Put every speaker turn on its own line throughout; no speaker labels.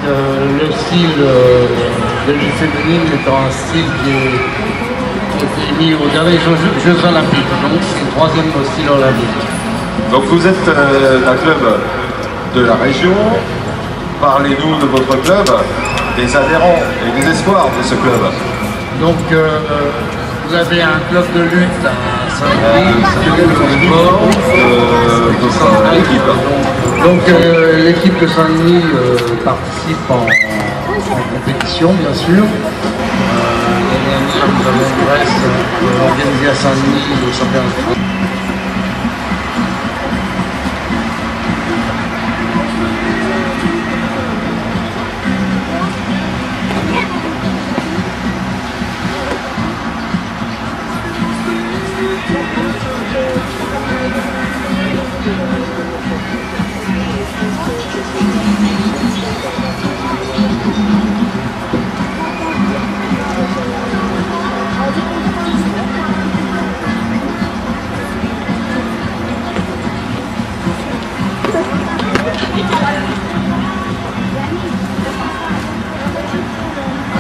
Le style de lutte féminine étant un style qui a été mis aux derniers Jeux Olympiques, donc c'est le troisième style olympique.
Donc vous êtes un club de la région. Parlez-nous de votre club, des adhérents et des espoirs de ce club.
Donc vous avez un club de lutte à Saint-Denis, donc l'équipe de Saint-Denis participe en compétition bien sûr. Nous avons une Brest organisée à Saint-Denis le championnat de France.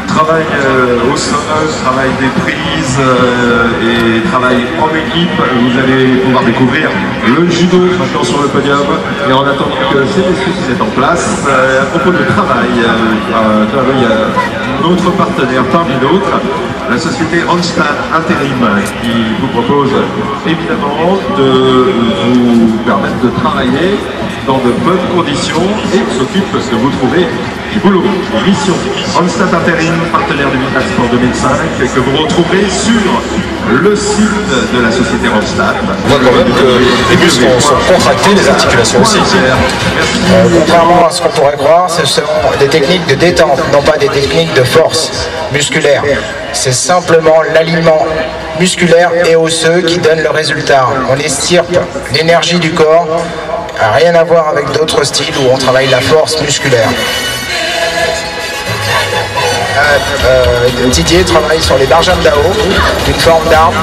Travail au sol, travail des prises et travail en équipe. Vous allez pouvoir découvrir le judo maintenant sur le podium. Et en attendant que ces messieurs se mettent en place, à propos de travail, il y a notre partenaire parmi d'autres, la société Randstad Intérim, qui vous propose évidemment de vous permettre de travailler dans de bonnes conditions et s'occupe de vous trouver du boulot. Mission Randstad Intérim, partenaire du Vital Sport 2005, que vous retrouverez sur le site de la société Randstad.
On voit quand même que les muscles sont contractés, les articulations aussi.
Contrairement à ce qu'on pourrait croire, ce sont des techniques de détente, non pas des techniques de force musculaire. C'est simplement l'alignement musculaire et osseux qui donne le résultat. On estirpe l'énergie du corps, rien à voir avec d'autres styles où on travaille la force musculaire. Didier travaille sur les barjams d'Ao, une forme d'arme.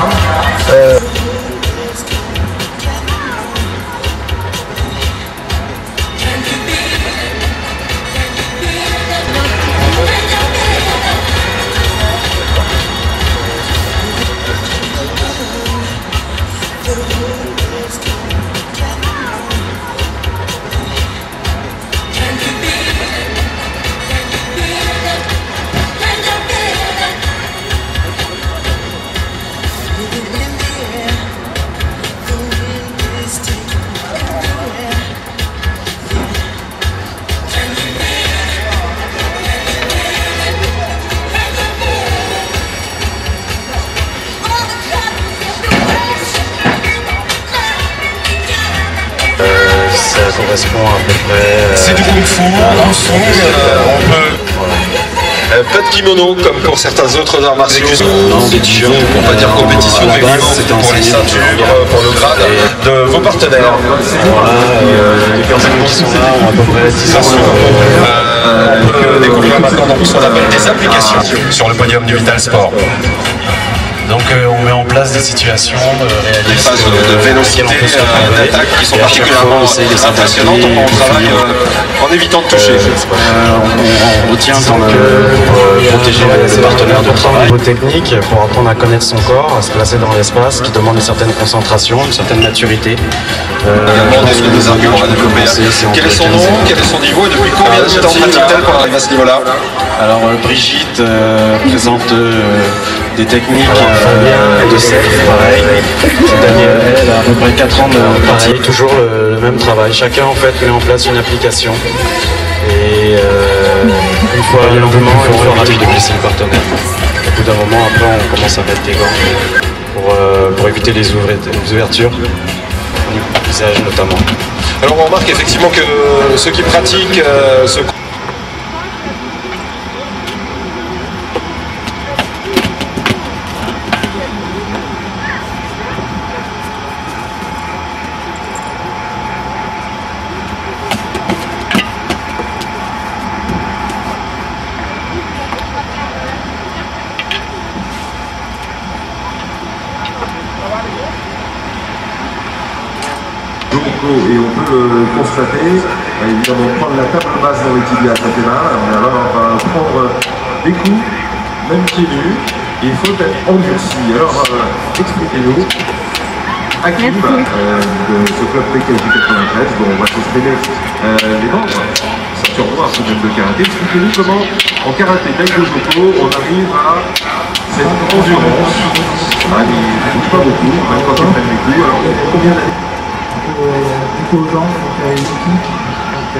Ça correspond à peu près...
C'est du kung-fu, on peut... pas de kimono comme pour certains autres arts martiaux.
Non, des t-shirts,
on va dire compétition, mais vraiment pour les ceintures, pour le grade de vos partenaires.
Voilà, les personnes qui sont là ont à peu près 10 ans.
On peut découvrir maintenant donc ce qu'on appelle des applications sur le podium du Vital Sport.
Donc on met en place des situations réalistes,
des phases de vélocité, d'attaque qui sont particulièrement impressionnantes. On travaille en évitant de toucher.
On retient pour protéger ses partenaires de travail. Une technique pour apprendre à connaître son corps, à se placer dans l'espace, qui demande une certaine concentration, une certaine maturité.
Également des arguments à développer. Quel est son nom, quel est son niveau et depuis combien de temps pratique-t-elle pour arriver à ce niveau-là?
Alors Brigitte présente des techniques de self, pareil. Daniel, elle a à peu près 4 ans de pareil, toujours le même travail. Chacun en fait met en place une application et une fois lentement, une fois rapide de blesser le partenaire. Au bout d'un moment, après, on commence à mettre des gants pour éviter les ouvertures, du visage notamment.
Alors on remarque effectivement que ceux qui pratiquent ce et on peut le constater,
évidemment prendre la table basse dans les tibias, ça fait mal. Alors prendre des coups, même pieds nus, il faut être endurci. Alors expliquez-nous, Hakim de ce club PKJ 93, dont on va s'exprimer les membres, ceinture noire sous même de karaté. Expliquez-nous comment en karaté Daigo-Joko on arrive à cette endurance. Il ne bouge pas beaucoup, même quand ils prennent les coups. Alors combien d'années?
Du coup aux gens, donc une équipe, donc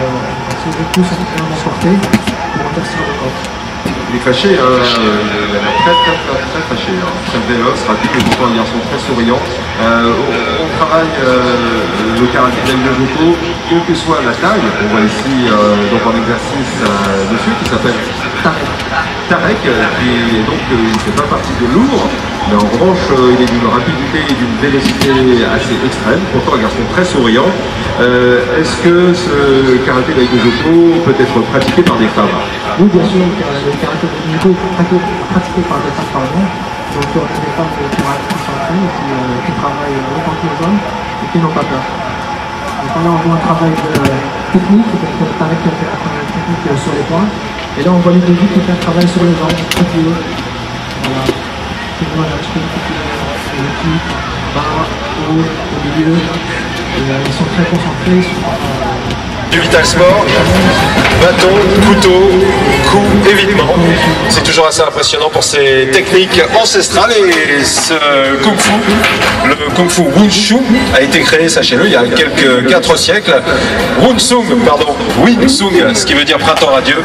ces deux coups sont vraiment portés pour renverser le corps.
Il est fâché, très fâché, très véloce, rapide, et pourtant un garçon très souriant. On travaille le karaté Daigo-Joko, quelle que soit la taille. On voit ici donc en exercice dessus qui s'appelle Tarek, qui est donc il ne fait pas partie de lourd, mais en revanche il est d'une rapidité et d'une vélocité assez extrême, pourtant un garçon très souriant. Est-ce que ce karaté Daigo-Joko peut être pratiqué par des femmes?
Oui, bien sûr, le karaté Daigo-Joko est pratiqué par des femmes par exemple. Donc on a des femmes qui s'entraînent, qui travaillent autant que les hommes et qui n'ont pas peur. Donc là on voit un travail technique, peut-être Tarek qui a fait la première technique sur les points. Et là on voit Ludovic qui fait un travail sur les jambes, très pied. Voilà. Voilà, je fais le pied, bas, haut, au milieu. Et, ils sont très concentrés sur
Du Vital Sport, bâton, couteau, coup, évitement. C'est toujours assez impressionnant pour ces techniques ancestrales et ce Kung Fu, le Kung Fu Wushu a été créé, sachez-le, il y a quelques 4 siècles. Wusung, ce qui veut dire printemps radieux,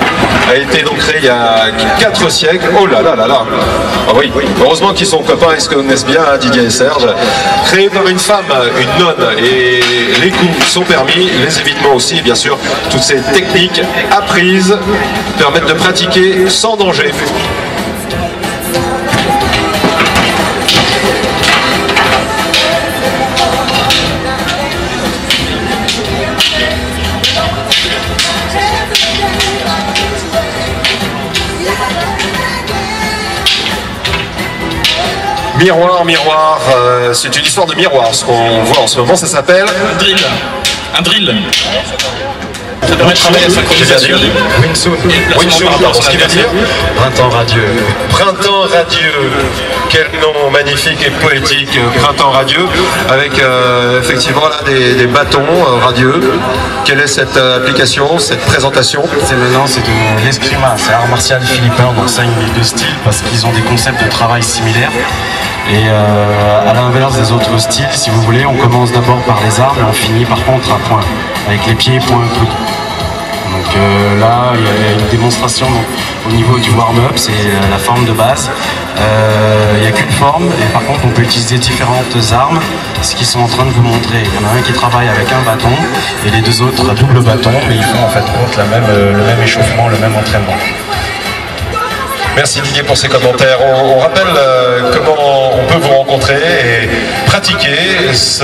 a été donc créé il y a 4 siècles. Oh là là là là. Ah oui, heureusement qu'ils sont copains et se connaissent bien, hein, Didier et Serge. Créé par une femme, une nonne, et les coups sont permis, les évitements aussi, bien sûr. Toutes ces techniques apprises permettent de pratiquer sans danger. Miroir, miroir, c'est une histoire de miroir. Ce qu'on voit en ce moment, ça s'appelle
un drill. Ça permet de travailler la synchronisation.
Wing Chun, pardon, ce qui veut dire
Printemps radieux.
Printemps radieux. Quel nom magnifique et poétique, Printemps radieux, avec effectivement là des bâtons radieux. Quelle est cette application, cette présentation?
C'est de l'escrima, c'est art martial philippin, donc ça une de style parce qu'ils ont des concepts de travail similaires. Et à l'inverse des autres styles, si vous voulez, on commence d'abord par les armes et on finit par contre à point, avec les pieds, poing, coude. Donc là, il y a une démonstration au niveau du warm-up, c'est la forme de base. Il n'y a qu'une forme, et par contre on peut utiliser différentes armes, ce qu'ils sont en train de vous montrer. Il y en a un qui travaille avec un bâton, et les deux autres double bâton, mais ils font en fait le même échauffement, le même entraînement.
Merci Didier pour ces commentaires. On rappelle comment on peut vous rencontrer et pratiquer ce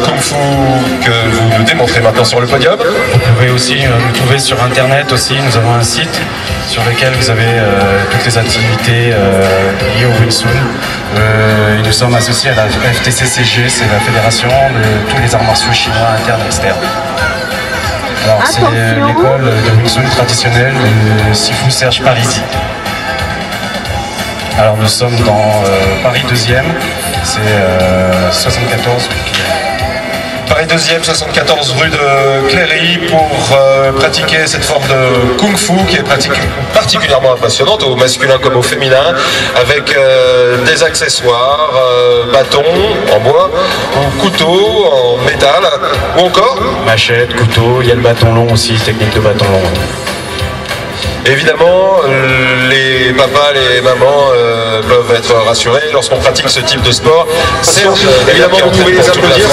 Kung Fu que vous nous démontrez maintenant sur le podium.
Vous pouvez aussi nous trouver sur internet aussi, nous avons un site sur lequel vous avez toutes les activités liées au Wing Chun. Nous sommes associés à la FTCCG, c'est la fédération de tous les arts martiaux chinois internes et externes. Alors c'est l'école de Wing Chun traditionnelle de Sifu Serge Parisi. Alors nous sommes dans Paris 2e, c'est 74 rue de Cléry.
Paris 2e, 74 rue de Cléry pour pratiquer cette forme de Kung Fu qui est particulièrement impressionnante, au masculin comme au féminin, avec des accessoires, bâtons en bois, ou couteaux en métal, ou encore
machette, couteau, il y a le bâton long aussi, technique de bâton long.
Évidemment, les papas, les mamans peuvent être rassurés lorsqu'on pratique ce type de sport. Serge, évidemment, vous pouvez les applaudir.